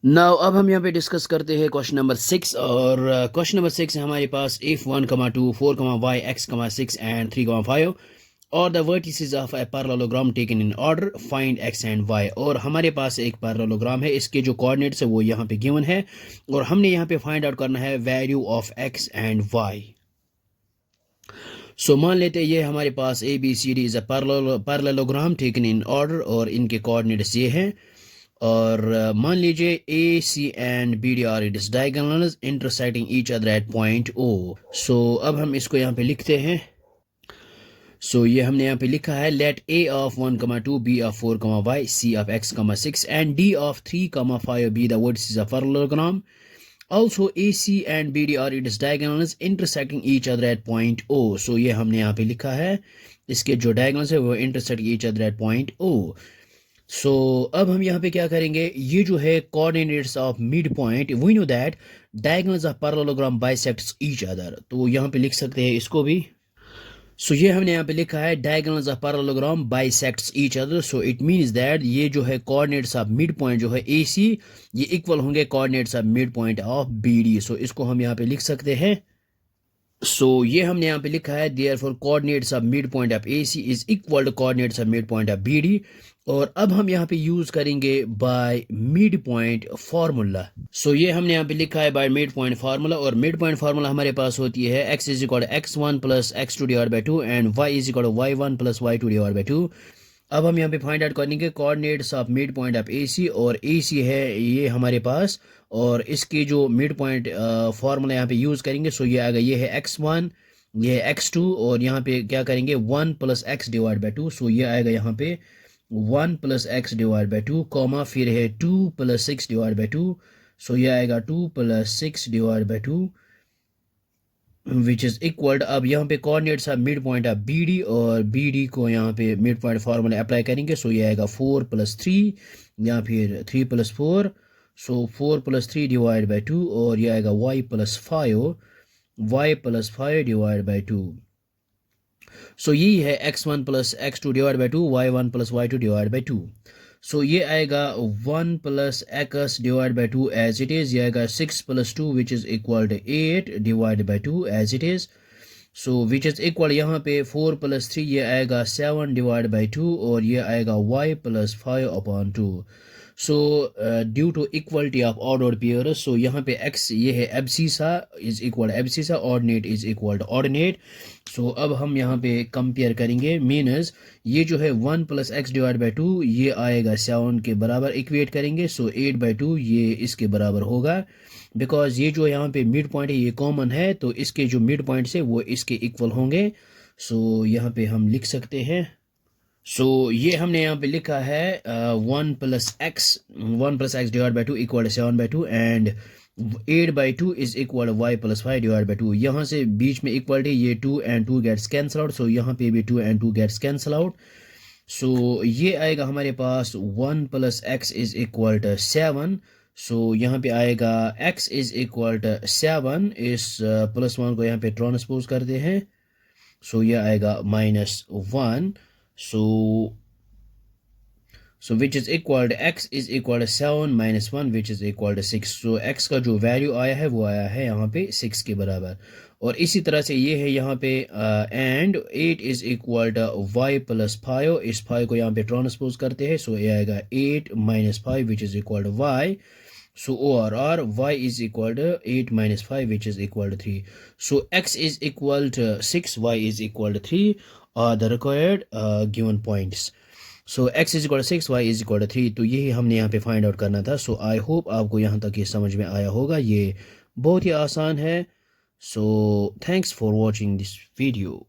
Now अब हम यहाँ पे डिस्कस करते हैं क्वेश्चन नंबर 6 और क्वेश्चन नंबर 6 है हमारे पास if 1, 2, 4, y, x, 6 and 3, 5 और the vertices of a parallelogram taken in order find x and y। और हमारे पास एक पैरेललोग्राम है, इसके जो कोऑर्डिनेट्स है वो यहाँ पे गिवन है और हमने यहाँ पे फाइंड आउट करना है value of x and y। So मान लेते हैं ये हमारे पास A B C D is a parallelogram taken in order और इनके कोऑर्डिनेट्स ये हैं। और मान लीजिए A C and B D are its diagonals intersecting each other at point O. So अब हम इसको यहाँ पे लिखते हैं। सो ये हमने यहाँ पे लिखा है let A of 1, 2, B of 4, y, C of x, 6 and D of 3, 5 be the vertices of parallelogram. Also AC and BD are its diagonals intersecting each other at point O। So ये हमने यहाँ पे लिखा है, इसके जो diagonals है वो intersect each other at point O। So अब हम यहाँ पे क्या करेंगे, ये जो है coordinates of midpoint, we know that diagonals of parallelogram bisects each other। तो यहाँ पे लिख सकते हैं इसको भी। सो ये हमने यहाँ पे लिखा है diagonals of parallelogram bisects each other. So it means that ये जो है कोऑर्डिनेट्स ऑफ मिड पॉइंट जो है AC ये इक्वल होंगे coordinates of mid point of BD। सो इसको हम यहाँ पे लिख सकते हैं। सो ये हमने यहाँ पे लिखा है therefore coordinates of mid point of AC is equal to coordinates of mid point of BD। और अब हम यहाँ पे यूज करेंगे by mid point formula. So ये हमने यहाँ पे लिखा है बाय मिड पॉइंट फार्मूला और मिड पॉइंट फार्मूला हमारे पास होती है x is equal x1 plus x2 divide by 2 and y is equal y1 plus y2 divide by 2। अब हम यहाँ पे फाइंड आउट करेंगे coordinates of mid point of AC और AC है ये हमारे पास और इसकी जो मिड पॉइंट फार्मूला यहाँ पे यूज करेंगे। सो ये आएगा, ये है x1, ये है x2 और यहाँ पे क्या करेंगे 1 plus x divide by 2। So ये आएगा यहाँ पे 1 plus x divide by 2 comma फिर है 2 प्लस 6 डिवाइड बाई 2। सो ये आएगा 2 plus 6 divide by 2 which is equal. अब यहाँ पे coordinates of mid point of BD और BD को यहाँ पे मिड पॉइंट फार्मूला अप्लाई करेंगे। सो ये आएगा 4 प्लस 3 या फिर 3 plus 4। So 4 plus 3 divide by 2 और ये आएगा y plus 5 divide by 2। So यही है x1 plus x2 divide by 2, y1 plus y2 divide by 2। So ये आएगा 1 plus x divide by 2 as it is, ये आएगा 6 plus 2 which is equal to 8 divide by 2 as it is. So which is equal यहाँ पे 4 plus 3 ये आएगा 7 divide by 2 और ये आएगा y plus 5 upon 2। So due to equality of order pairs, so यहाँ पे x ये है abscissa is equal abscissa, ordinate is equal to ordinate. So अब हम यहाँ पे कंपेयर करेंगे, मीनस ये जो है 1 प्लस एक्स डिवाइड बाई 2 ये आएगा 7 के बराबर इक्वेट करेंगे। सो 8 बाई 2 ये इसके बराबर होगा बिकॉज ये जो यहाँ पे मिड पॉइंट है ये कॉमन है तो इसके जो मिड पॉइंट्स है वो इसके इक्वल होंगे। सो यहाँ पे हम लिख सकते हैं। सो ये हमने यहाँ पे लिखा है 1 plus x divide by 2 equal 7 by 2 and 8 by 2 is equal y plus 5 divide by 2। यहाँ से बीच में इक्वलिटी ये 2 and 2 gets cancel out. So यहाँ पे भी 2 and 2 gets cancel out. So ये आएगा हमारे पास 1 plus x is equal to 7। So यहाँ पे आएगा x इज इक्वल टू 7, इस प्लस 1 को यहाँ पे ट्रांसपोज करते हैं। सो ये आएगा -1। So which is equal to x is equal to 7 minus 1 which is equal to 6। so x का जो वैल्यू आया है वो आया है यहाँ पे 6 के बराबर। और इसी तरह से ये है यहाँ पे and 8 is equal to y plus 5, इस 5 को यहाँ पे ट्रांसपोज करते हैं। सो ये आएगा 8 minus 5 which is equal to y। So ORR y is equal to 8 minus 5 which is equal to 3। So x is equal to 6, y is equal to 3 are the required given points। So x is equal 6, y is equal 3। तो यही हमने यहाँ पे find out करना था। सो I hope आपको यहाँ तक ये समझ में आया होगा, ये बहुत ही आसान है। So thanks for watching this video.